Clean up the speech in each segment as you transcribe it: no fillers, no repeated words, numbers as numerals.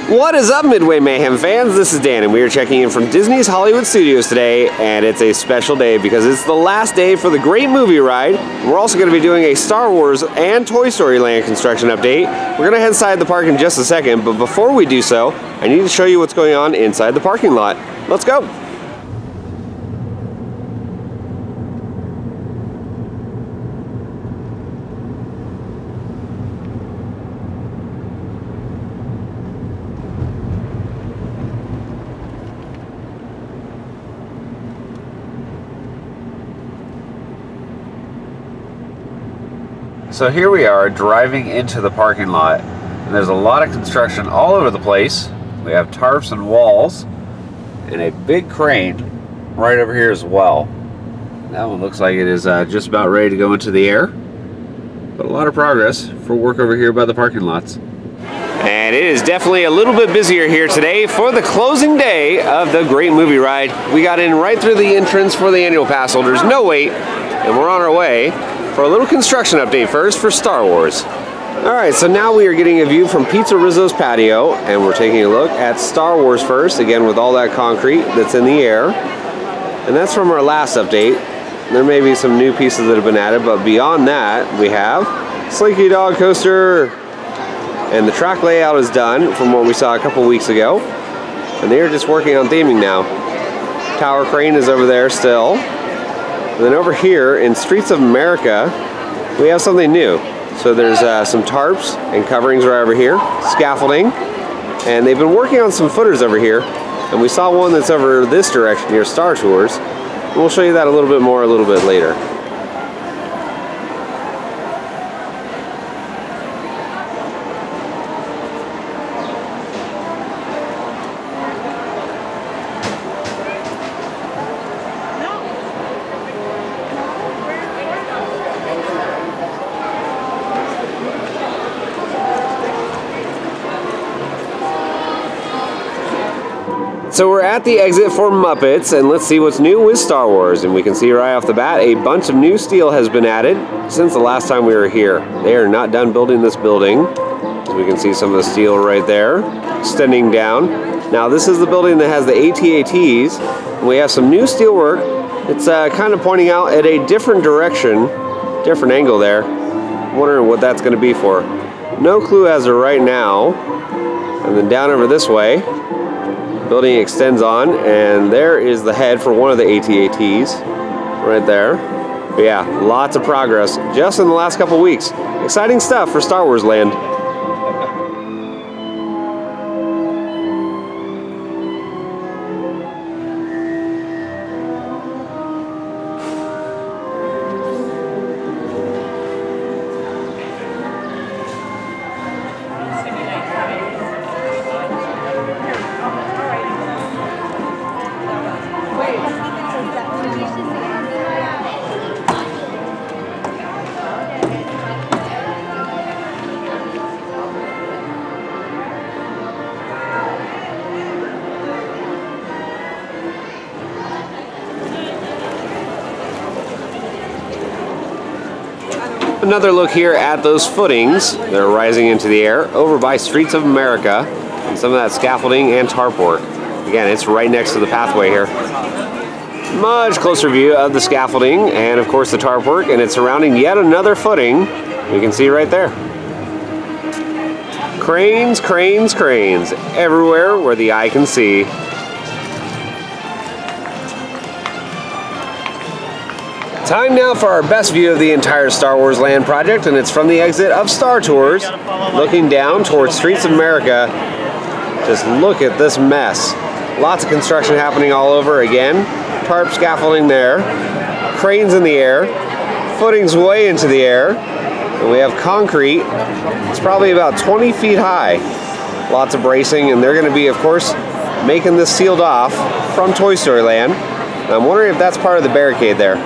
What is up, Midway Mayhem fans? This is Dan, and we are checking in from Disney's Hollywood Studios today, and it's a special day because it's the last day for the Great Movie Ride. We're also going to be doing a Star Wars and Toy Story Land construction update. We're going to head inside the park in just a second, but before we do so, I need to show you what's going on inside the parking lot. Let's go! So here we are driving into the parking lot, and there's a lot of construction all over the place. We have tarps and walls and a big crane right over here as well. That one looks like it is just about ready to go into the air, but a lot of progress for work over here by the parking lots. And it is definitely a little bit busier here today for the closing day of the Great Movie Ride. We got in right through the entrance for the annual pass holders, no wait, and we're on our way for a little construction update first for Star Wars. Alright, so now we are getting a view from Pizza Rizzo's patio, and we're taking a look at Star Wars first, again with all that concrete that's in the air. And that's from our last update. There may be some new pieces that have been added, but beyond that, we have Slinky Dog Coaster, and the track layout is done from what we saw a couple weeks ago. And they are just working on theming now. Tower Crane is over there still. And then over here in Streets of America, we have something new. So there's some tarps and coverings right over here, scaffolding, and they've been working on some footers over here. And we saw one that's over this direction near Star Tours. And we'll show you that a little bit more a little bit later. So we're at the exit for Muppets, and let's see what's new with Star Wars. And we can see right off the bat, a bunch of new steel has been added since the last time we were here. They are not done building this building. As we can see some of the steel right there, extending down. Now this is the building that has the AT-ATs, and we have some new steel work. It's kind of pointing out at a different direction, different angle there. I'm wondering what that's going to be for. No clue as of right now. And then down over this way, building extends on, and there is the head for one of the AT-ATs right there. But yeah, lots of progress just in the last couple weeks. Exciting stuff for Star Wars Land. Another look here at those footings. They're rising into the air over by Streets of America, and some of that scaffolding and tarp work. Again, it's right next to the pathway here. Much closer view of the scaffolding and of course the tarp work, and it's surrounding yet another footing. You can see right there. Cranes, cranes, cranes, everywhere where the eye can see. Time now for our best view of the entire Star Wars Land project, and it's from the exit of Star Tours, looking down towards Streets of America. Just look at this mess. Lots of construction happening all over again. Tarp scaffolding there, cranes in the air, footings way into the air, and we have concrete. It's probably about 20 feet high. Lots of bracing, and they're going to be, of course, making this sealed off from Toy Story Land. And I'm wondering if that's part of the barricade there.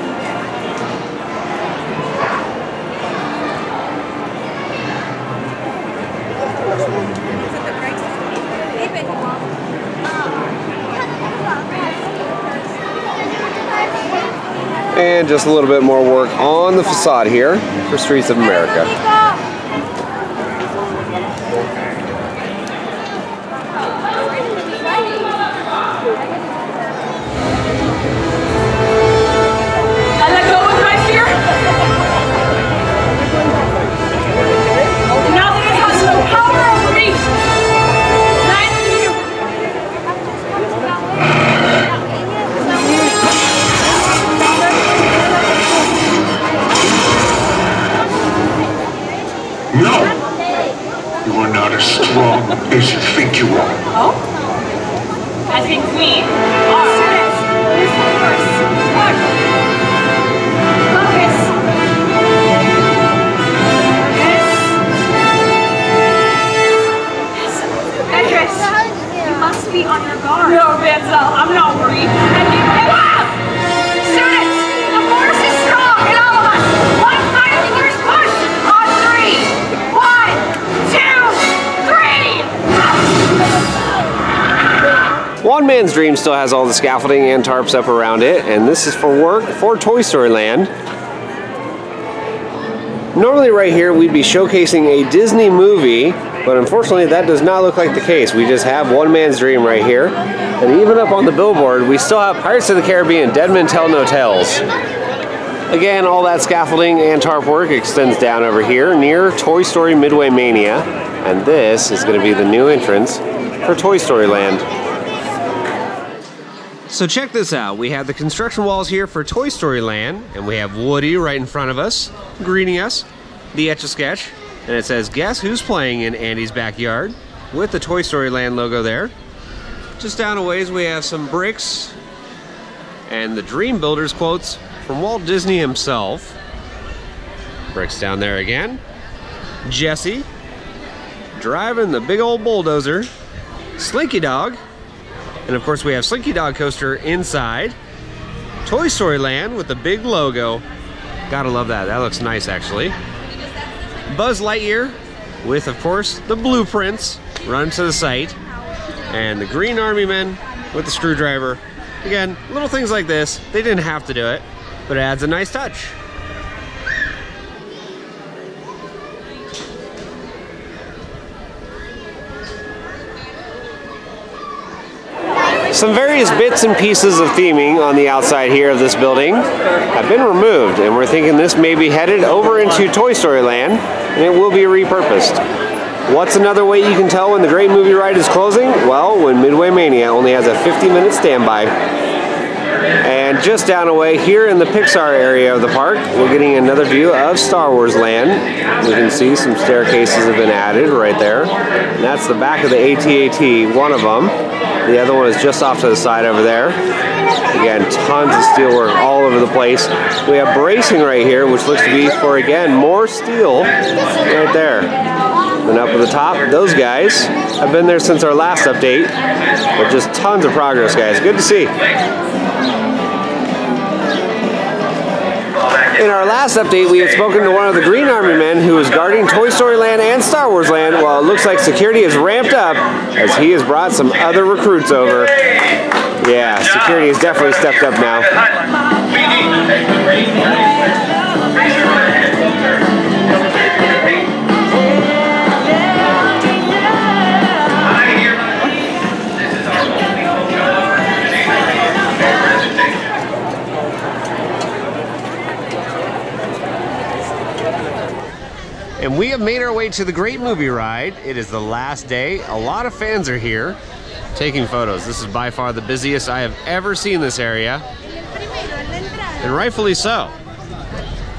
And just a little bit more work on the facade here for Streets of America. are not as strong as you think you are. Oh? I think we are. This one first. Push. Focus. Edris, you must be on your guard. No, Manzel, I'm not worried. And you wow! Students, the force is strong in all of us. One final first push on 3. 1, 2, 3. One Man's Dream still has all the scaffolding and tarps up around it, and this is for work for Toy Story Land. Normally right here we'd be showcasing a Disney movie, but unfortunately that does not look like the case. We just have One Man's Dream right here, and even up on the billboard we still have Pirates of the Caribbean, Dead Men Tell No Tales. Again, all that scaffolding and tarp work extends down over here near Toy Story Midway Mania, and this is going to be the new entrance for Toy Story Land. So check this out, we have the construction walls here for Toy Story Land, and we have Woody right in front of us, greeting us, the Etch-a-Sketch, and it says, "Guess who's playing in Andy's backyard?" with the Toy Story Land logo there. Just down a ways we have some bricks, and the Dream Builders quotes from Walt Disney himself. Bricks down there again. Jesse, driving the big old bulldozer. Slinky Dog. And of course we have Slinky Dog coaster inside. Toy Story Land with the big logo. Gotta love that, that looks nice actually. Buzz Lightyear with of course the blueprints run to the site. And the Green Army Men with the screwdriver. Again, little things like this, they didn't have to do it, but it adds a nice touch. Some various bits and pieces of theming on the outside here of this building have been removed, and we're thinking this may be headed over into Toy Story Land, and it will be repurposed. What's another way you can tell when the Great Movie Ride is closing? Well, when Midway Mania only has a 50-minute standby. And just down away here in the Pixar area of the park, we're getting another view of Star Wars Land. You can see some staircases have been added right there. And that's the back of the AT-AT, one of them. The other one is just off to the side over there. Again, tons of steel work all over the place. We have bracing right here, which looks to be for, again, more steel right there. And up at the top, those guys have been there since our last update. But just tons of progress, guys. Good to see. In our last update, we had spoken to one of the Green Army Men who was guarding Toy Story Land and Star Wars Land, while it looks like security is ramped up as he has brought some other recruits over. Yeah, security has definitely stepped up now. And we have made our way to the Great Movie Ride. It is the last day. A lot of fans are here taking photos. This is by far the busiest I have ever seen this area, and rightfully so.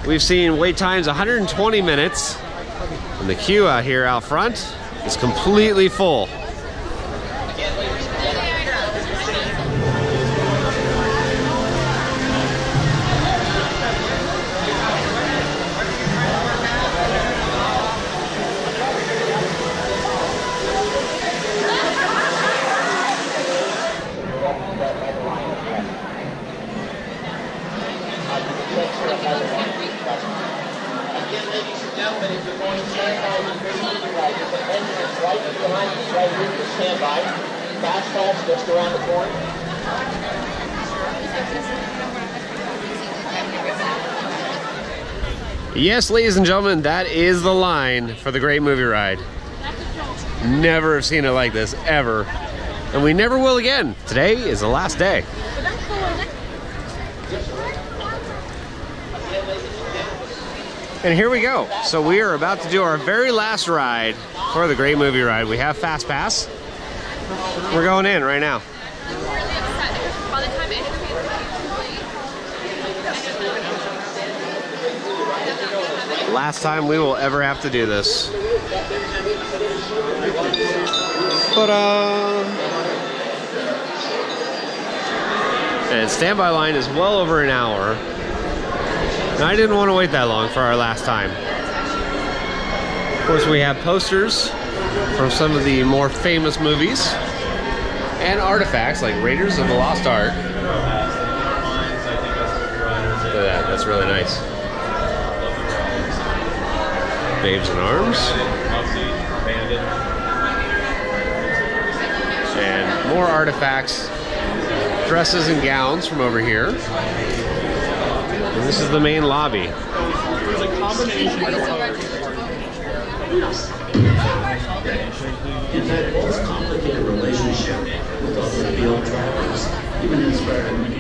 We've seen wait times 120 minutes, and the queue out here out front is completely full. Yes, ladies and gentlemen, that is the line for the Great Movie Ride. Never have seen it like this, ever. And we never will again. Today is the last day. And here we go. So we are about to do our very last ride for the Great Movie Ride. We have Fast Pass. We're going in right now. Last time we will ever have to do this. Ta-da! And standby line is well over an hour. And I didn't want to wait that long for our last time. Of course, we have posters from some of the more famous movies and artifacts like Raiders of the Lost Ark. Look at that, that's really nice. Babes in Arms. And more artifacts, dresses and gowns from over here. And this is the main lobby. There's a combination of In that most complicated relationship with automobile drivers, even inspired many.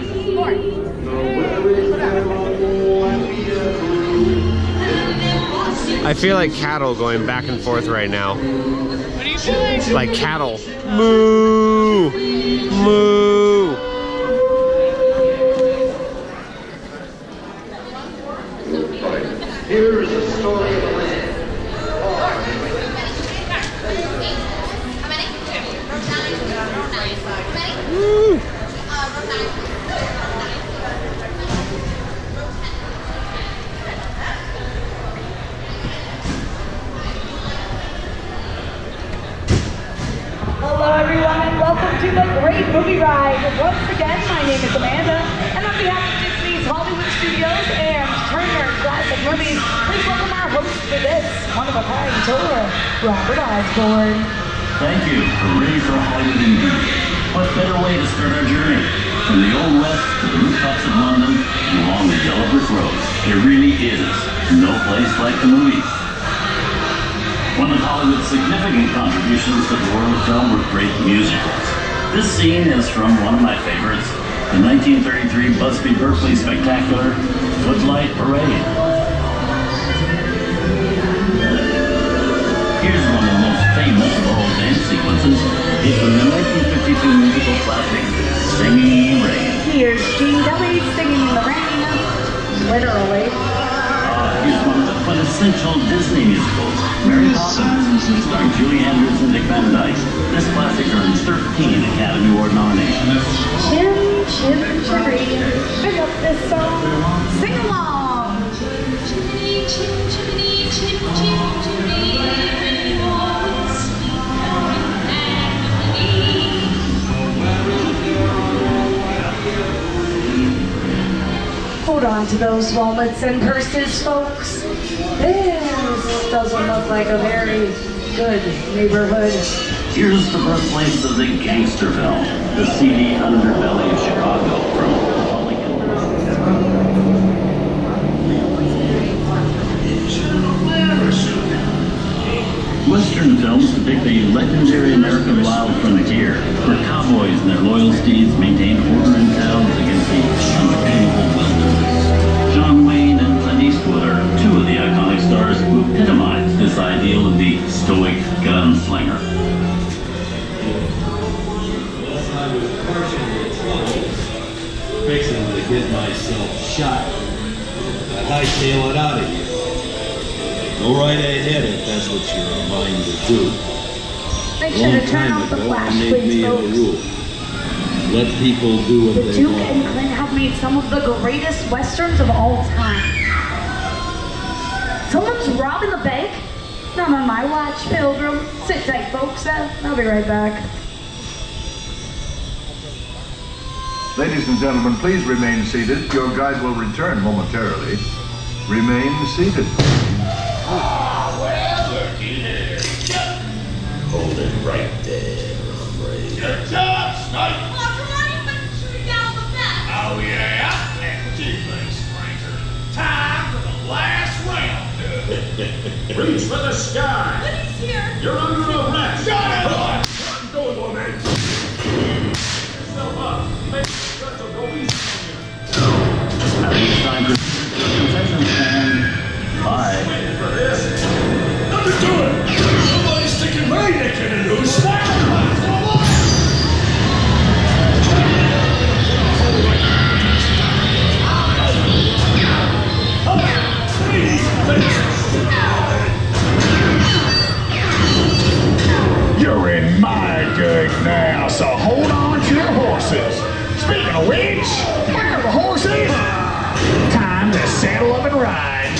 I feel like cattle going back and forth right now. What do you feel like? Like cattle. Moo! Moo! Here is the story of the land. Woo! Hello everyone and welcome to the Great Movie Ride. Once again, my name is Amanda, and on behalf of Disney's Hollywood Studios and Turner Classic Movies, please welcome our host for this one-of-a-kind tour, Robert Osborne. Thank you. Hooray for Hollywood indeed. What better way to start our journey? From the Old West to the rooftops of London and along the yellow brick roads. There really is no place like the movies. One of Hollywood's significant contributions to the world of film were great musicals. This scene is from one of my favorites, the 1933 Busby Berkeley spectacular, Footlight Parade. Here's one of the most famous of all dance sequences. It's from the 1952 musical classic, Singing in the Rain. Here's Gene Kelly singing in the rain, literally. Here's one of the quintessential Disney musicals, Mary Poppins, starring Julie Andrews and Dick Van Dyke. This classic earns 13 Academy Award nominations. Chim, chim, chimney, pick up this song, sing along. Chimney, chim, chimney, chim, chim, chimney, Hold on to those wallets and purses, folks. This doesn't look like a very good neighborhood. Here's the birthplace of the gangster film, the seedy underbelly of Chicago from Hollywood. Western films depict the legendary American wild frontier, where cowboys and their loyal steeds maintain order in towns against the untamable wilderness. John Wayne and Clint Eastwood are two of the iconic stars who epitomize this ideal of the stoic gunslinger. Fixing to get myself shot. I hightail it out of here. Go right ahead if that's what you're in mind to do. Make sure to turn off the flash, please, folks. Let people do what The they Duke want. and Clint have made some of the greatest westerns of all time. Someone's robbing the bank? Not on my watch, Pilgrim. Sit tight, folks. I'll be right back. Ladies and gentlemen, please remain seated. Your guide will return momentarily. Remain seated. Hold it right there, afraid. Good job, Snipe! Oh, come on, you better shoot it down the back. Oh, yeah? What you think, stranger? Time for the last round. Reach for the sky. Woody's here. You're under arrest. Shut it up! Go, woman. Yourself up. Make sure to go easy on you. I think it's time for confession stand. Bye. Waiting for this.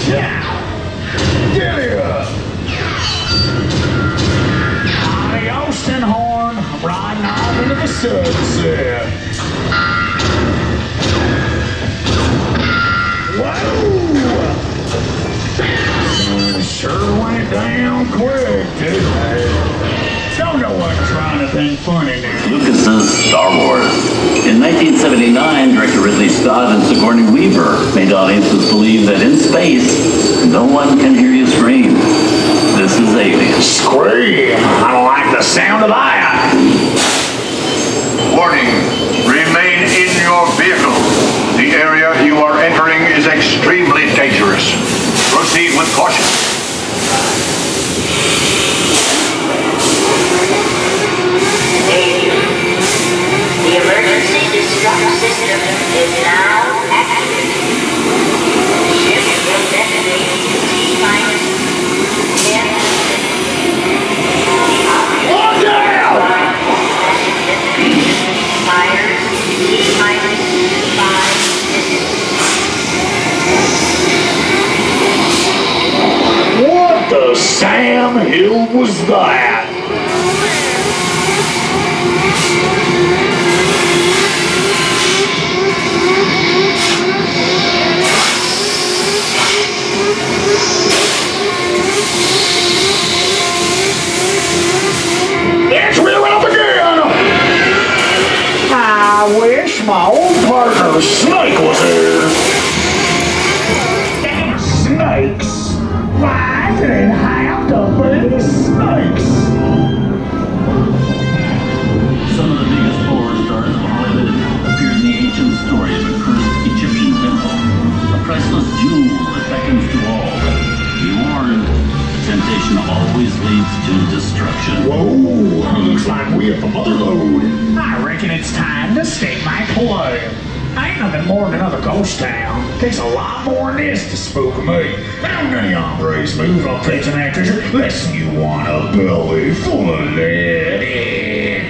Giddy up! Adios and horn, riding off into the sunset. Whoa! Sure went down quick, didn't it? Don't know what trying to think funny now. Lucas's Star Wars. In 1979, director Ridley Scott and Sigourney Weaver made audiences believe that in space, no one can hear you scream. This is Alien. Scream! I don't like the sound of that. Warning, remain in your vehicle. The area you are entering is extremely dangerous. Proceed with caution. The emergency distress system is now active. Ship will detonate T-minus 10 Look out! Fires T-minus 5 seconds. What the Sam Hill was that? It's rearing up again! I wish my old partner Snake was here. Snakes? Why did it have to be snakes? Some of the biggest horror stars of Hollywood appeared in the ancient story of a cursed Egyptian temple. A priceless jewel that beckons to all. Be warned, temptation always leads to destruction. Whoa, looks like we have a mother load. I reckon it's time to state my claim. Ain't nothing more than another ghost town. Takes a lot more than this to spook me. How many hombres move on things and actors less than you want a belly full of lead?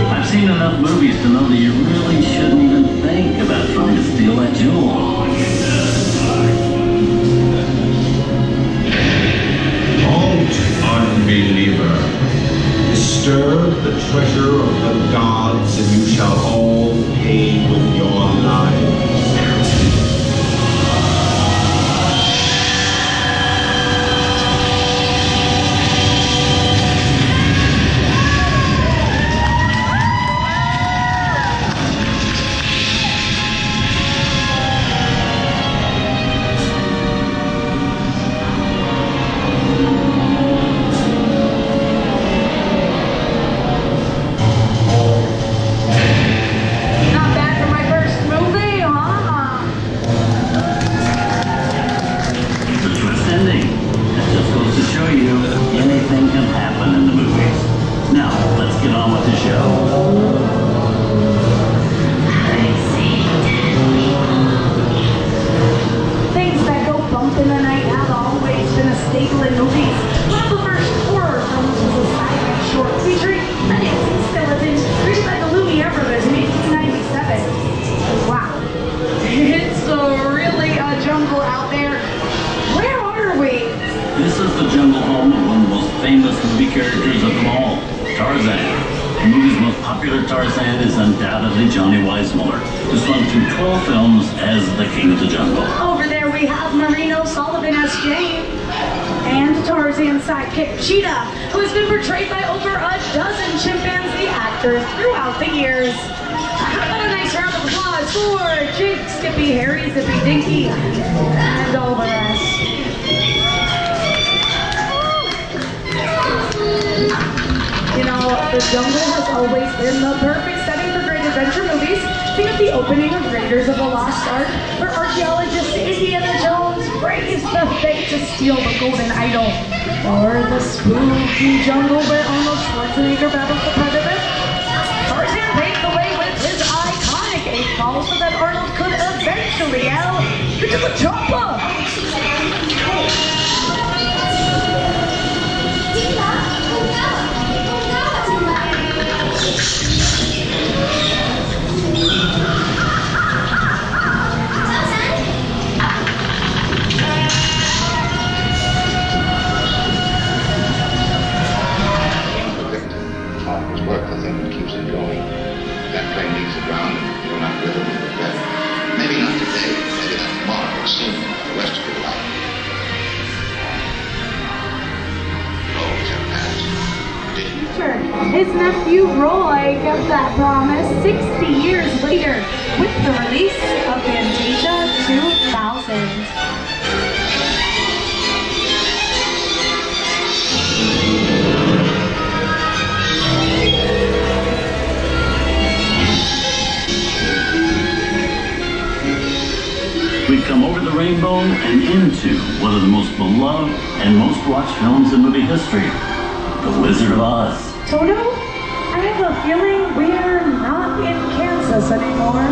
I've seen enough movies to know that you really shouldn't even think about trying to steal that jewel. Don't, unbeliever, disturb the treasure of the gods, and you shall all pay with your lives. Not bad for my first movie, huh? The twist ending. That just goes to show you anything can happen in the movies. Now, let's get on with the show. Things that go bump in the night have always been a staple in movies. One of the first horror films was a sci-fi short featuring a dancing skeleton written by the Lumiere brothers in 1897. Wow. It's really a jungle out there. Where are we? This is the jungle home of one of the most famous movie characters of them all, Tarzan. The movie's most popular Tarzan is undoubtedly Johnny Weissmuller, who swung through 12 films as the King of the Jungle. Over there we have Marino Sullivan as Jane. And Tarzan's sidekick Cheetah, who has been portrayed by over a dozen chimpanzee actors throughout the years. How about a nice round of applause for Jake, Skippy, Harry, Zippy, Dinky, and all the rest. You know, the jungle has always been the perfect setting for great adventure movies. Think of the opening of Raiders of the Lost Ark, where archaeologist Indiana Jones braves the fate to steal the golden idol. Or the spooky jungle where Arnold Schwarzenegger battles the Predator. Tarzan paved the way with his iconic 8 balls so that Arnold could eventually yell, "Get to the chopper!" His nephew Roy kept that promise 60 years later with the release of Fantasia 2000. We've come over the rainbow and into one of the most beloved and most watched films in movie history, The Wizard of Oz. Toto, I have a feeling we're not in Kansas anymore.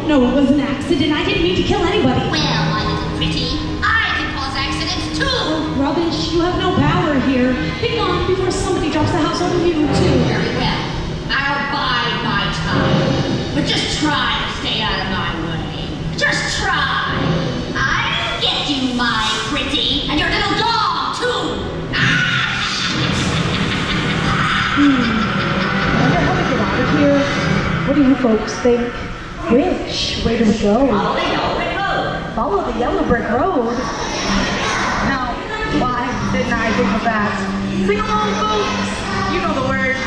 No, it was an accident. I didn't mean to kill anybody. Well, my little pretty, I can cause accidents too. Oh, rubbish. You have no power here. Be gone before somebody drops the house on you, too. Very well. I'll bide my time. But just try to stay out of my way. Just try. I'll get you, my pretty, and your little dog, too. Wonder how we get out of here? What do you folks think? Which way do we go? Follow the yellow brick road. Follow the yellow brick road? Now, why didn't I think of that? Sing along, folks. You know the words.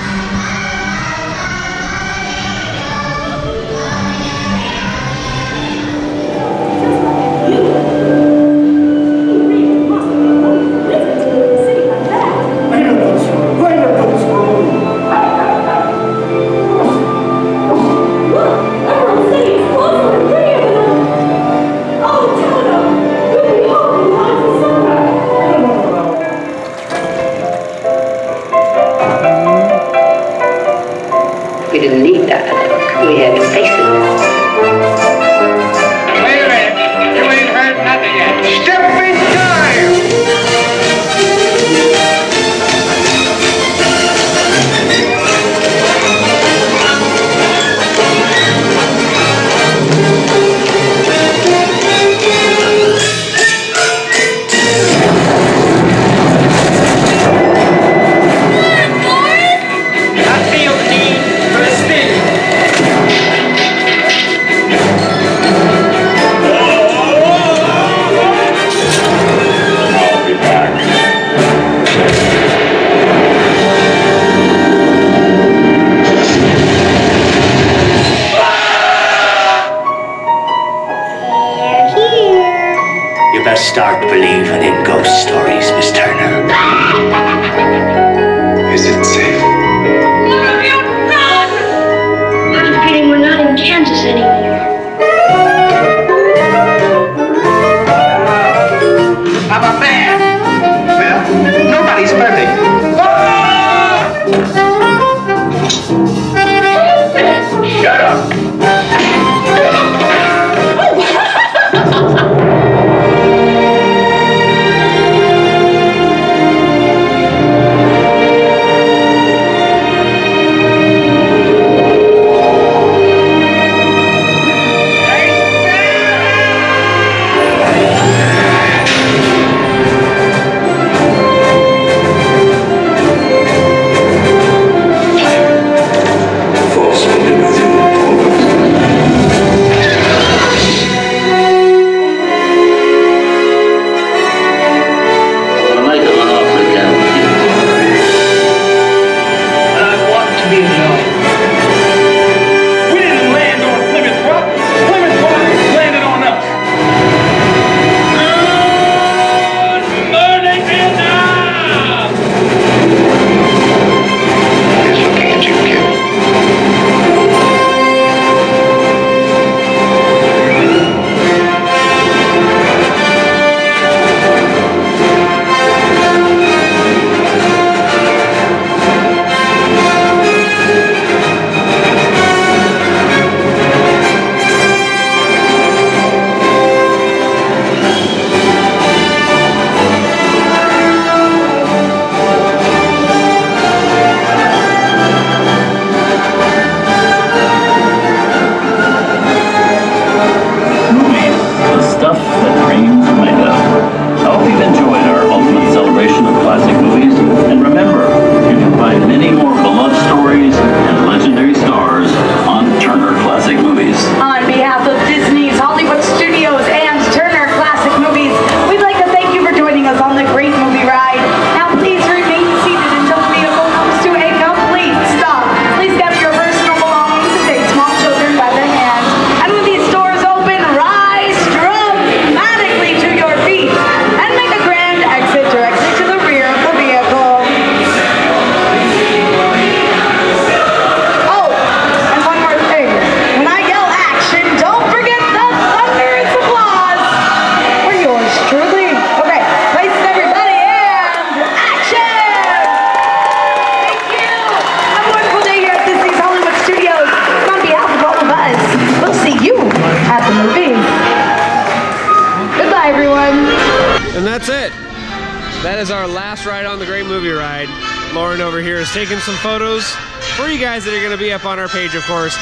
That is our last ride on the Great Movie Ride. Lauren over here is taking some photos for you guys that are going to be up on our page, of course.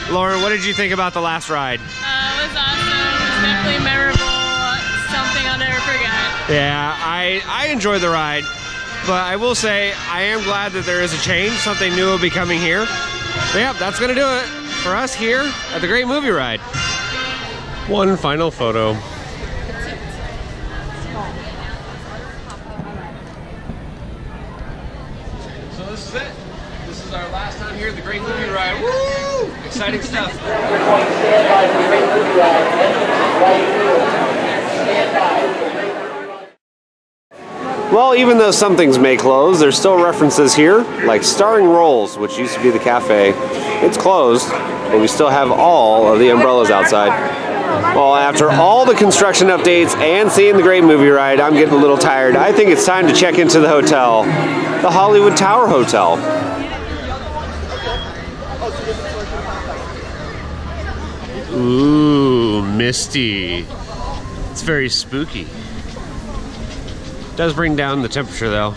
Lauren, what did you think about the last ride? It was awesome. It was definitely memorable. Something I'll never forget. Yeah, I enjoyed the ride, but I will say I am glad that there is a change. Something new will be coming here. But yeah, that's going to do it for us here at the Great Movie Ride. One final photo. So this is it. This is our last time here at the Great Movie Ride. Woo! Exciting stuff. Well, even though some things may close, there's still references here, like Starring Rolls, which used to be the cafe. It's closed, but we still have all of the umbrellas outside. Well, after all the construction updates and seeing the Great Movie Ride, I'm getting a little tired. I think it's time to check into the hotel, the Hollywood Tower Hotel. Ooh, misty. It's very spooky. Does bring down the temperature though,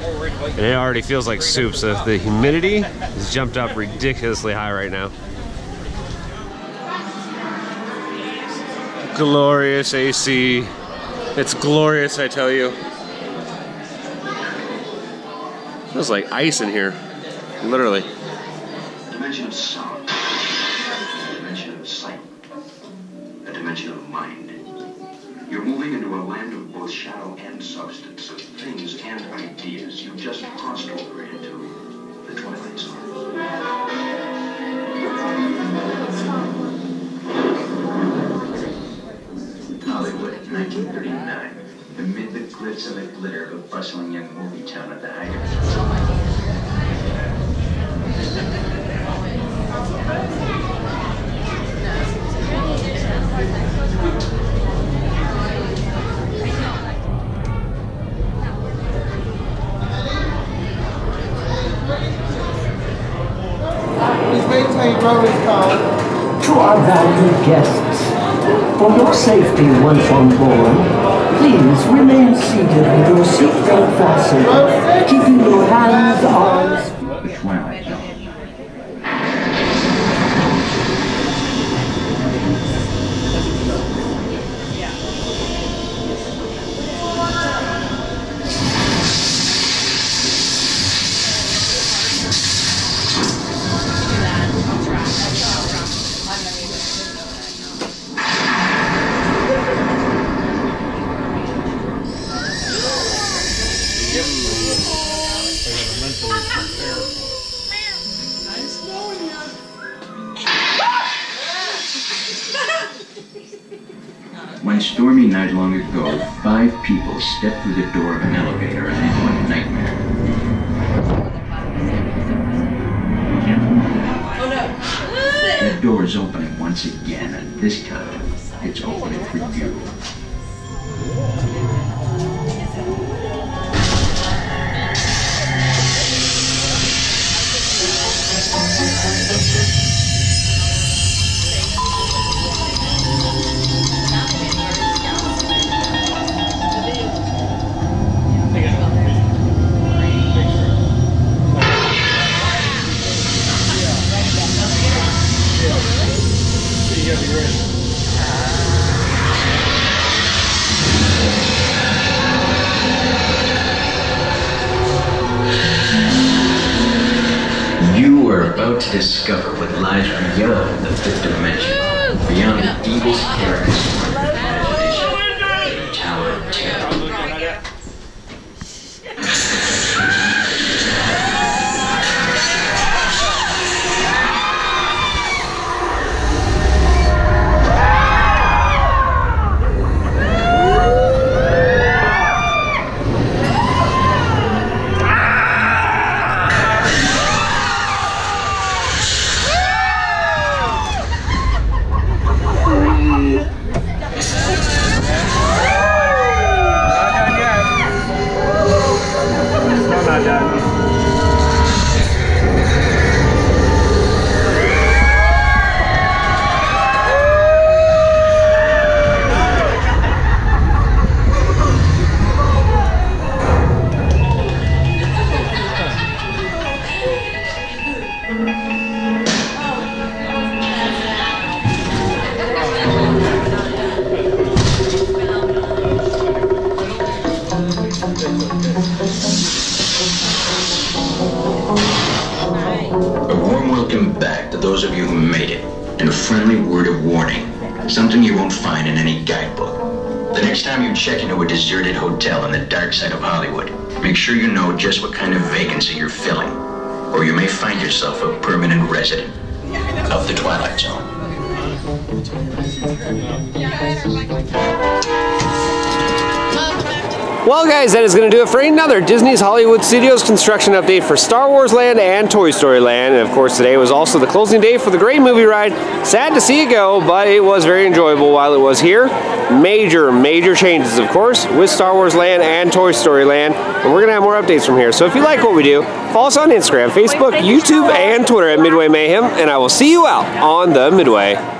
and it already feels like soup, so the humidity has jumped up ridiculously high right now. Glorious AC. It's glorious, I tell you. Feels like ice in here, literally. A dimension of sound, a dimension of sight, a dimension of mind. You're moving into a land of both shadow and substance, of things and ideas. You just crossed over into the Twilight Zone. Hollywood, 1939. Amid the glitz and the glitter of a bustling young movie town at the height of its To our valued guests, for your safety once on board, please remain seated with your seatbelt fastened, keeping your hands, arms, the Twilight Zone. One stormy night long ago, 5 people stepped through the door of an elevator and into a nightmare. That door is opening once again, and this time, it's opening for you. You are about to discover what lies beyond the 5th dimension, beyond the deepest terrors of your imagination, the Tower of Terror. A warm welcome back to those of you who made it, and a friendly word of warning. Something you won't find in any guidebook. The next time you check into a deserted hotel on the dark side of Hollywood, make sure you know just what kind of vacancy you're filling, or you may find yourself a permanent resident of the Twilight Zone. Well guys, that is going to do it for another Disney's Hollywood Studios construction update for Star Wars Land and Toy Story Land. And of course today was also the closing day for the Great Movie Ride. Sad to see it go, but it was very enjoyable while it was here. Major changes of course with Star Wars Land and Toy Story Land. And we're going to have more updates from here. So if you like what we do, follow us on Instagram, Facebook, YouTube, and Twitter at Midway Mayhem. And I will see you out on the Midway.